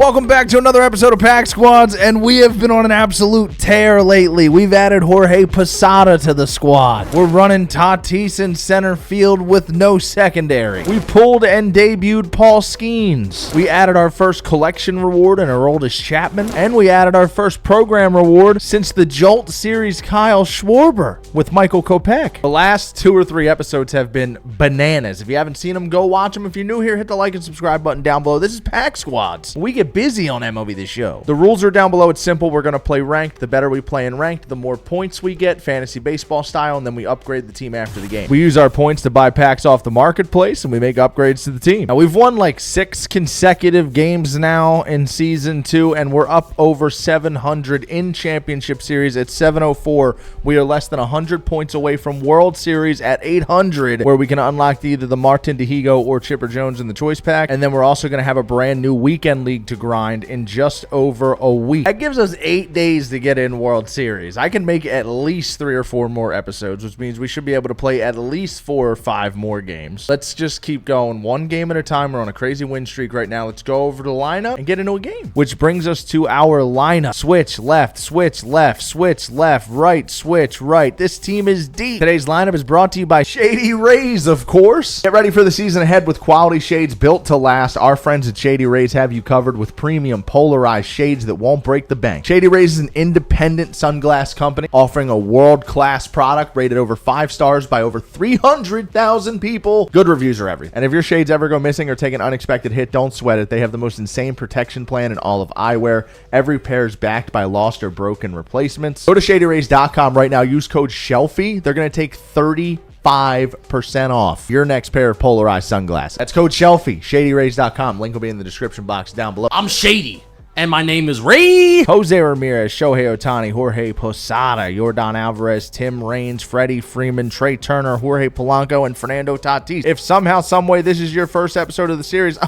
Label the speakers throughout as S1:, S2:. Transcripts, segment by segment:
S1: Welcome back to another episode of Pack Squads, and we have been on an absolute tear lately. We've added Jorge Posada to the squad. We're running Tatis in center field with no secondary. We pulled and debuted Paul Skeens. We added our first collection reward in Aroldis Chapman, and we added our first program reward since the Jolt series, Kyle Schwarber with Michael Kopech. The last 2 or 3 episodes have been bananas. If you haven't seen them, go watch them. If you're new here, hit the like and subscribe button down below. This is Pack Squads. We get busy on MLB this show. The rules are down below. It's simple. We're going to play ranked. The better we play in ranked, the more points we get, fantasy baseball style, and then we upgrade the team after the game. We use our points to buy packs off the marketplace, and we make upgrades to the team. Now, we've won like 6 consecutive games now in Season 2, and we're up over 700 in Championship Series at 704. We are less than 100 points away from World Series at 800, where we can unlock either the Martin Dihigo or Chipper Jones in the Choice Pack, and then we're also going to have a brand new Weekend League to grind in just over a week. That gives us 8 days to get in World Series. I can make at least 3 or 4 more episodes, which means we should be able to play at least 4 or 5 more games. Let's just keep going one game at a time. We're on a crazy win streak right now. Let's go over the lineup and get into a game, which brings us to our lineup. Switch left, switch left, switch left, right, switch right. This team is deep. Today's lineup is brought to you by Shady Rays, of course. Get ready for the season ahead with quality shades built to last. Our friends at Shady Rays have you covered with premium polarized shades that won't break the bank. Shady Rays is an independent sunglass company offering a world-class product rated over 5 stars by over 300,000 people. Good reviews are everything. And if your shades ever go missing or take an unexpected hit, don't sweat it. They have the most insane protection plan in all of eyewear. Every pair is backed by lost or broken replacements. Go to ShadyRays.com right now. Use code SHELFY. They're going to take 5% off your next pair of polarized sunglasses. That's code SHELFY, ShadyRays.com. Link will be in the description box down below.
S2: I'm Shady, and my name is Ray.
S1: Jose Ramirez, Shohei Ohtani, Jorge Posada, Yordan Alvarez, Tim Raines, Freddie Freeman, Trey Turner, Jorge Polanco, and Fernando Tatis. If somehow, someway, this is your first episode of the series,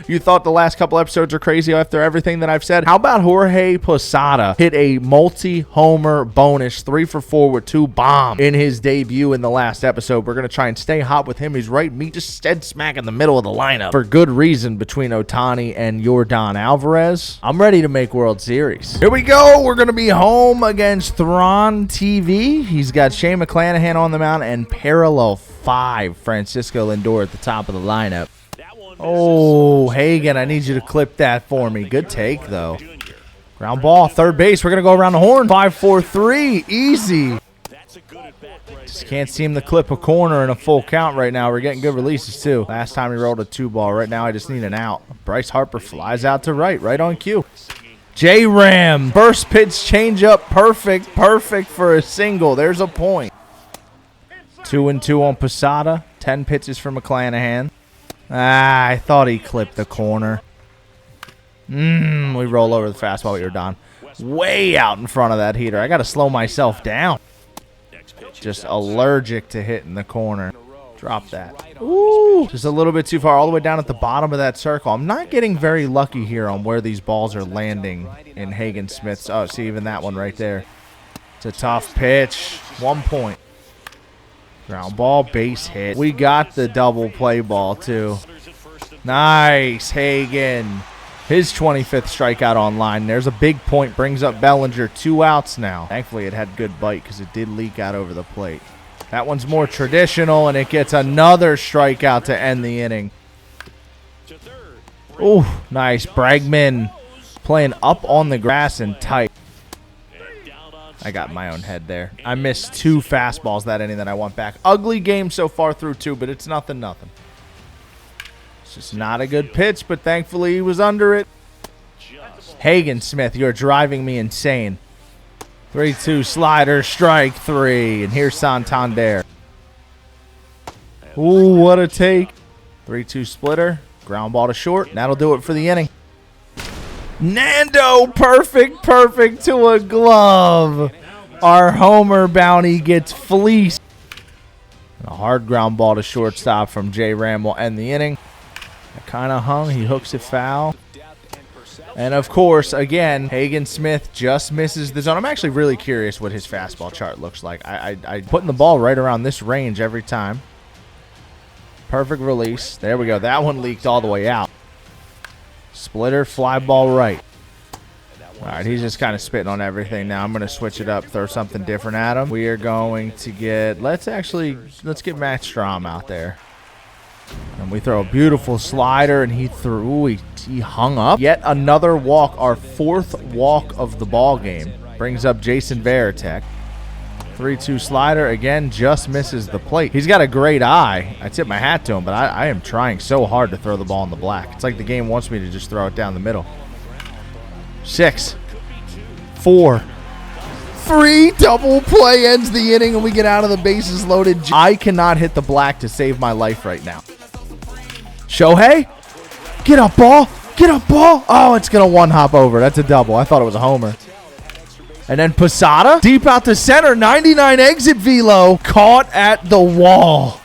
S1: you thought the last couple episodes are crazy after everything that I've said? How about Jorge Posada hit a multi-homer bonus 3 for 4 with 2 bombs in his debut in the last episode? We're going to try and stay hot with him. He's right just dead smack in the middle of the lineup for good reason between Ohtani and Yordan Alvarez. I'm ready to make World Series. Here we go. We're going to be home against Thron TV. He's got Shane McClanahan on the mound and parallel 5 Francisco Lindor at the top of the lineup. Oh, Hagen, I need you to clip that for me. Good take, though. Ground ball, third base. We're going to go around the horn. 5-4-3. Easy. Just can't seem to clip a corner in a full count right now. We're getting good releases, too. Last time he rolled a 2-ball. Right now, I just need an out. Bryce Harper flies out to right on cue. J-Ram. First pitch changeup. Perfect for a single. There's a point. 2-2 on Posada. 10 pitches for McClanahan. I thought he clipped the corner. We roll over the fastball. You're done. Way out in front of that heater. I got to slow myself down. Just allergic to hitting the corner. Drop that. Ooh, just a little bit too far, all the way down at the bottom of that circle. I'm not getting very lucky here on where these balls are landing in Hagen Smith's. Oh, see, even that one right there. It's a tough pitch. 1 point. Ground ball, base hit. We got the double play ball, too. Nice, Hagen. His 25th strikeout on line. There's a big point. Brings up Bellinger. 2 outs now. Thankfully, it had good bite because it did leak out over the plate. That one's more traditional, and it gets another strikeout to end the inning. Ooh, nice. Bregman playing up on the grass and tight. I got my own head there. I missed 2 fastballs that inning that I want back. Ugly game so far through 2, but it's nothing. It's just not a good pitch, but thankfully he was under it. Hagen Smith, you're driving me insane. 3-2 slider, strike 3. And here's Santander. Ooh, what a take. 3-2 splitter. Ground ball to short. That'll do it for the inning. Nando, perfect to a glove. Our homer bounty gets fleeced. A hard ground ball to shortstop from J-Ram will end the inning. Kind of hung. He hooks it foul. And, of course, again, Hagen Smith just misses the zone. I'm actually really curious what his fastball chart looks like. I putting the ball right around this range every time. Perfect release. There we go. That one leaked all the way out. Splitter, fly ball right. All right, he's just kind of spitting on everything now. I'm going to switch it up, throw something different at him. We are going to get, let's get Matt Strom out there. And we throw a beautiful slider, and he hung up. Yet another walk, our 4th walk of the ball game. Brings up Jason Varitek. 3-2 slider, again, just misses the plate. He's got a great eye. I tip my hat to him, but I am trying so hard to throw the ball in the black. It's like the game wants me to just throw it down the middle. 6, 4, 3, double play ends the inning, and we get out of the bases loaded. I cannot hit the black to save my life right now. Shohei, get up, ball. Get up, ball. Oh, it's going to one-hop over. That's a double. I thought it was a homer. And then Posada, deep out to center, 99 exit velo, caught at the wall.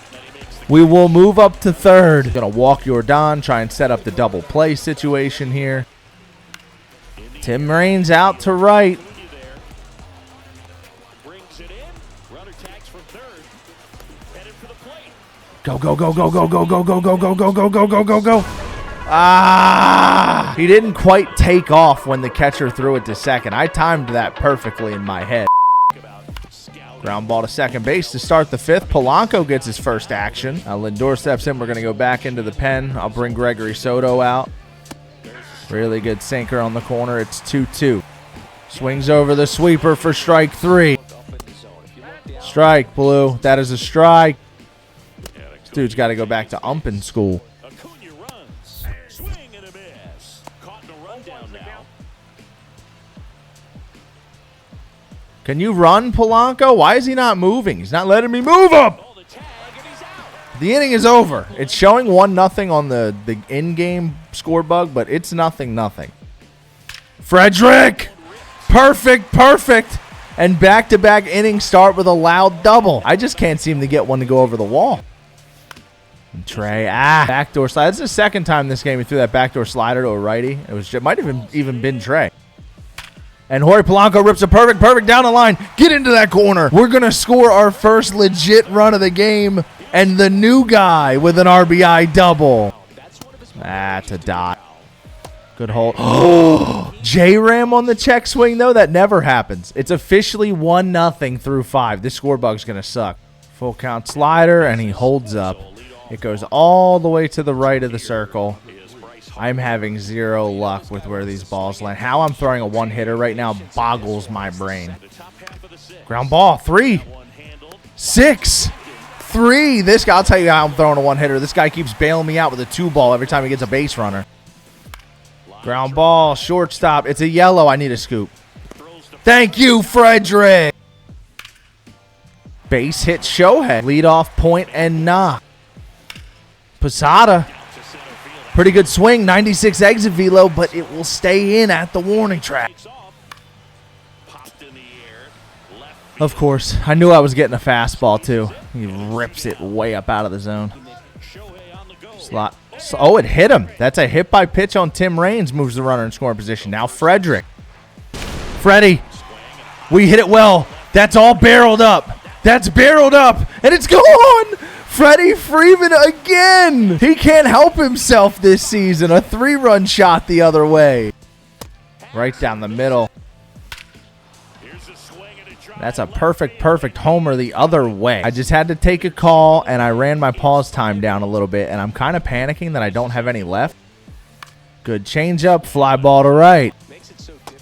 S1: We will move up to third. Going to walk Jordan, try and set up the double play situation here. Tim Raines out to right. Go, go, go, go, go, go, go, go, go, go, go, go, go, go, go, go. Ah! He didn't quite take off when the catcher threw it to second. I timed that perfectly in my head. Ground ball to second base to start the 5th. Polanco gets his first action. Lindor steps in. We're going to go back into the pen. I'll bring Gregory Soto out. Really good sinker on the corner. It's 2-2. Swings over the sweeper for strike 3. Strike, Blue. That is a strike. This dude's got to go back to umping school. Can you run, Polanco? Why is he not moving? He's not letting me move him. The inning is over. It's showing 1-0 on the in-game score bug, but it's 0-0. Frederick! Perfect. And back-to-back innings start with a loud double. I just can't seem to get one to go over the wall. And Trey, backdoor slide. This is the second time this game he threw that backdoor slider to a righty. It might have even been Trey. And Jorge Polanco rips a perfect down the line. Get into that corner. We're going to score our first legit run of the game. And the new guy with an RBI double. That's a dot. Good hold. Oh, J-Ram on the check swing, though. That never happens. It's officially 1-0 through 5. This score bug's going to suck. Full count slider, and he holds up. It goes all the way to the right of the circle. I'm having zero luck with where these balls land. How I'm throwing a one-hitter right now boggles my brain. Ground ball, 3, 6, 3. This guy, I'll tell you how I'm throwing a one-hitter. This guy keeps bailing me out with a 2-ball every time he gets a base runner. Ground ball, shortstop. It's a yellow. I need a scoop. Thank you, Frederick. Base hit Shohei. Leadoff point and knock. Posada. Pretty good swing, 96 exit velo, but it will stay in at the warning track. Of course, I knew I was getting a fastball too. He rips it way up out of the zone. Slot. Oh, it hit him. That's a hit by pitch on Tim Raines. Moves the runner in scoring position. Now Frederick. Freddie. We hit it well. That's all barreled up. That's barreled up. And it's gone. Freddie Freeman again. He can't help himself this season. A 3-run shot the other way. Right down the middle. That's a perfect homer the other way. I just had to take a call, and I ran my pause time down a little bit, and I'm kind of panicking that I don't have any left. Good changeup, fly ball to right.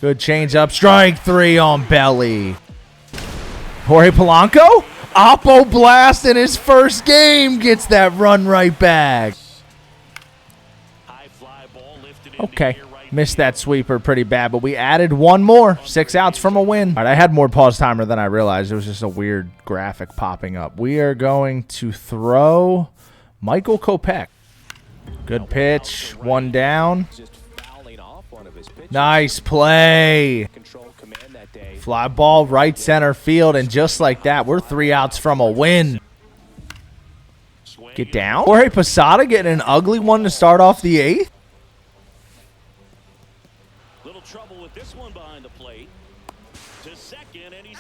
S1: Good changeup, strike 3 on belly. Jorge Polanco? Oppo blast in his first game gets that run right back. Okay, missed that sweeper pretty bad, but we added one more. 6 outs from a win. All right, I had more pause timer than I realized. It was just a weird graphic popping up. We are going to throw Michael Kopech. Good pitch, 1 down. Nice play. Fly ball right center field, and just like that, we're 3 outs from a win. Get down. Jorge Posada getting an ugly one to start off the 8th.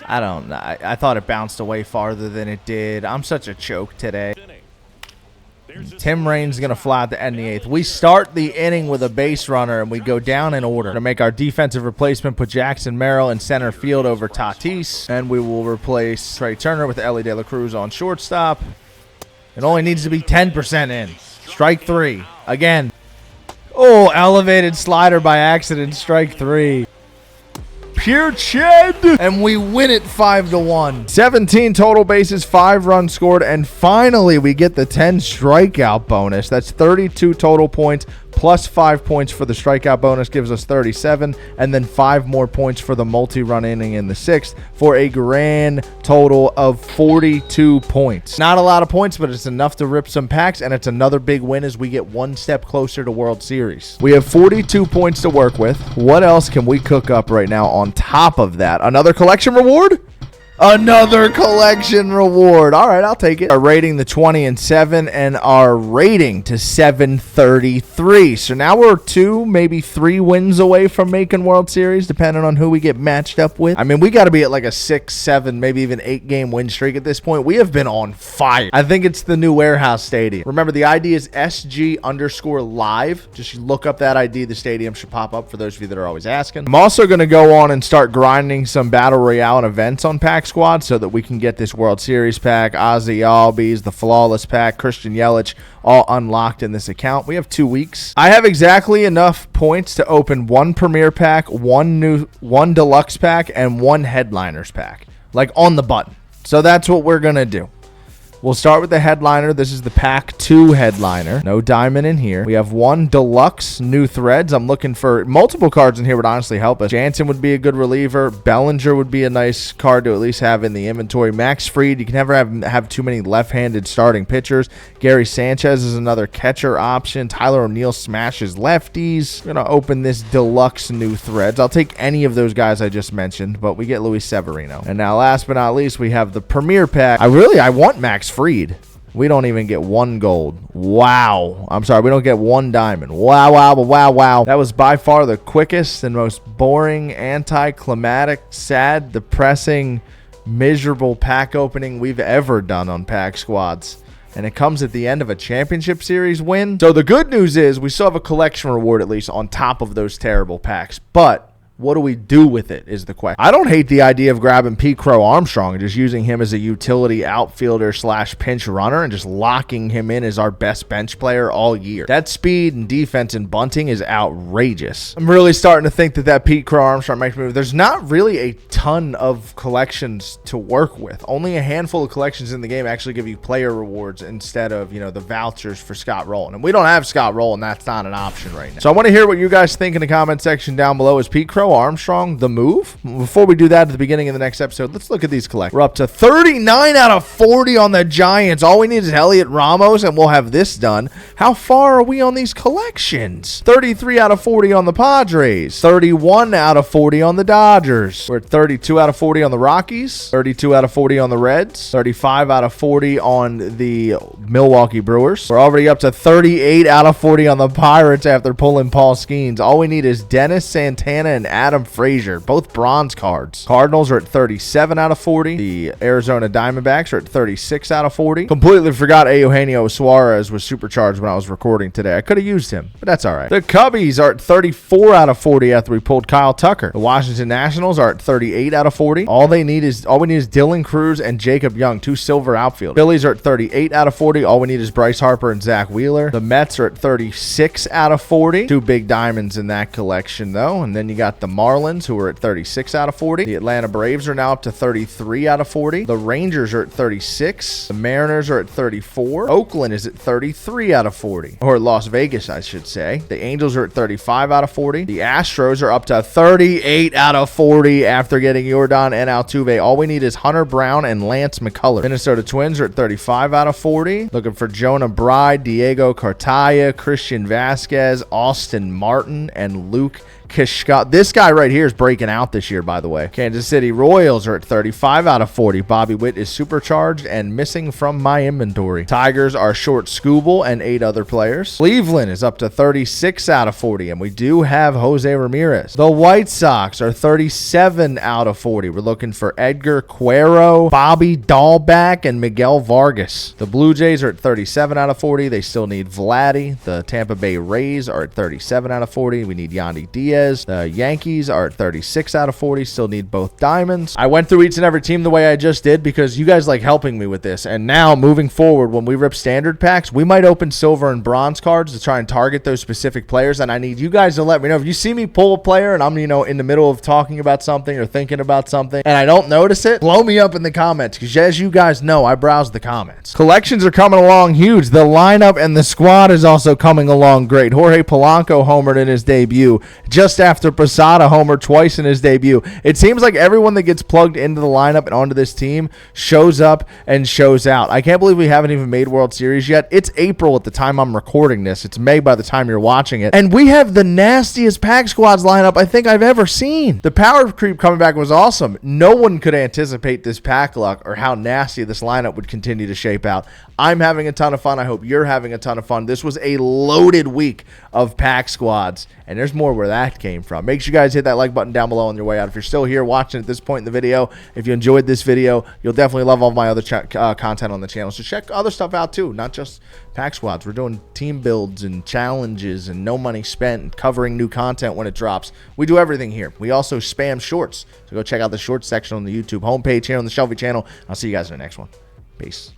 S1: I don't know. I thought it bounced away farther than it did. I'm such a choke today. Tim Raines going to fly at the end of the 8th. We start the inning with a base runner, and we go down in order to make our defensive replacement, put Jackson Merrill in center field over Tatis, and we will replace Trey Turner with Ellie De La Cruz on shortstop. It only needs to be 10% in. Strike 3. Again. Oh, elevated slider by accident. Strike 3. Pure chin, and we win it 5-1. 17 total bases, 5 runs scored, and finally we get the 10 strikeout bonus. That's 32 total points plus 5 points for the strikeout bonus gives us 37, and then 5 more points for the multi-run inning in the 6th for a grand total of 42 points. Not a lot of points, but it's enough to rip some packs, and it's another big win as we get one step closer to World Series. We have 42 points to work with. What else can we cook up right now on top of that? Another collection reward? Another collection reward. All right, I'll take it. Our rating to 20-7 and our rating to 733. So now we're 2, maybe 3 wins away from making World Series, depending on who we get matched up with. I mean, we got to be at like a 6, 7, maybe even 8 game win streak at this point. We have been on fire. I think it's the new warehouse stadium. Remember, the ID is SG_live. Just look up that ID. The stadium should pop up for those of you that are always asking. I'm also going to go on and start grinding some Battle Royale and events on PAX Squad so that we can get this World Series pack, Ozzy Albies, the Flawless pack, Christian Yelich, all unlocked in this account. We have 2 weeks. I have exactly enough points to open 1 Premier pack, 1 Deluxe pack, and 1 Headliners pack, like on the button. So that's what we're going to do. We'll start with the headliner. This is the Pack 2 headliner. No diamond in here. We have 1 deluxe new threads. I'm looking for multiple cards in here would honestly help us. Jansen would be a good reliever. Bellinger would be a nice card to at least have in the inventory. Max Fried, you can never have too many left-handed starting pitchers. Gary Sanchez is another catcher option. Tyler O'Neill smashes lefties. We're going to open this deluxe new threads. I'll take any of those guys I just mentioned, but we get Luis Severino. And now last but not least, we have the Premier Pack. I want Max Fried. We don't even get 1 gold. Wow. I'm sorry, we don't get 1 diamond. Wow. That was by far the quickest and most boring, anticlimactic, sad, depressing, miserable pack opening we've ever done on Pack Squads. And it comes at the end of a championship series win. So the good news is we still have a collection reward at least on top of those terrible packs. But what do we do with it is the question. I don't hate the idea of grabbing Pete Crow Armstrong and just using him as a utility outfielder / pinch runner and just locking him in as our best bench player all year. That speed and defense and bunting is outrageous. I'm really starting to think that Pete Crow Armstrong makes me move. There's not really a ton of collections to work with. Only a handful of collections in the game actually give you player rewards instead of, the vouchers for Scott Rowland. And we don't have Scott Rowland. That's not an option right now. So I want to hear what you guys think in the comment section down below. Is Pete Crow Armstrong the move? Before we do that at the beginning of the next episode, let's look at these collections. We're up to 39 out of 40 on the Giants. All we need is Elliot Ramos, and we'll have this done. How far are we on these collections? 33 out of 40 on the Padres. 31 out of 40 on the Dodgers. We're at 32 out of 40 on the Rockies. 32 out of 40 on the Reds. 35 out of 40 on the Milwaukee Brewers. We're already up to 38 out of 40 on the Pirates after pulling Paul Skeens. All we need is Dennis Santana and Adam Frazier, both bronze cards. Cardinals are at 37 out of 40. The Arizona Diamondbacks are at 36 out of 40. Completely forgot Eugenio Suarez was supercharged when I was recording today. I could have used him, but that's all right. The Cubbies are at 34 out of 40 after we pulled Kyle Tucker. The Washington Nationals are at 38 out of 40. All we need is Dylan Cruz and Jacob Young, 2 silver outfielders. Phillies are at 38 out of 40. All we need is Bryce Harper and Zach Wheeler. The Mets are at 36 out of 40. 2 big diamonds in that collection, though. And then you got the Marlins, who are at 36 out of 40. The Atlanta Braves are now up to 33 out of 40. The Rangers are at 36. The Mariners are at 34. Oakland is at 33 out of 40. Or Las Vegas, I should say. The Angels are at 35 out of 40. The Astros are up to 38 out of 40 after getting Yordan and Altuve. All we need is Hunter Brown and Lance McCullers. Minnesota Twins are at 35 out of 40. Looking for Jonah Bride, Diego Cartaya, Christian Vasquez, Austin Martin, and Luke Kishka. This guy right here is breaking out this year, by the way. Kansas City Royals are at 35 out of 40. Bobby Witt is supercharged and missing from my inventory. Tigers are short Scooble and 8 other players. Cleveland is up to 36 out of 40, and we do have Jose Ramirez. The White Sox are 37 out of 40. We're looking for Edgar Cuero, Bobby Dahlback, and Miguel Vargas. The Blue Jays are at 37 out of 40. They still need Vladdy. The Tampa Bay Rays are at 37 out of 40. We need Yandy Diaz. The Yankees are at 36 out of 40. Still need both diamonds. I went through each and every team the way I just did because you guys like helping me with this. And now moving forward, when we rip standard packs, we might open silver and bronze cards to try and target those specific players. And I need you guys to let me know if you see me pull a player and I'm, in the middle of talking about something or thinking about something and I don't notice it, blow me up in the comments because as you guys know, I browse the comments. Collections are coming along huge. The lineup and the squad is also coming along great. Jorge Polanco homered in his debut just after Posada homered twice in his debut. It seems like everyone that gets plugged into the lineup and onto this team shows up and shows out. I can't believe we haven't even made World Series yet. It's April at the time I'm recording this. It's May by the time you're watching it. And we have the nastiest pack squads lineup I think I've ever seen. The power creep coming back was awesome. No one could anticipate this pack luck or how nasty this lineup would continue to shape out. I'm having a ton of fun. I hope you're having a ton of fun. This was a loaded week of pack squads, and there's more where that came from. Make sure you guys hit that like button down below on your way out. If you're still here watching at this point in the video, if you enjoyed this video, you'll definitely love all my other content on the channel. So check other stuff out too, not just pack squads. We're doing team builds and challenges and no money spent and covering new content when it drops. We do everything here. We also spam shorts, so go check out the shorts section on the YouTube homepage here on the Shelfy channel. I'll see you guys in the next one. Peace.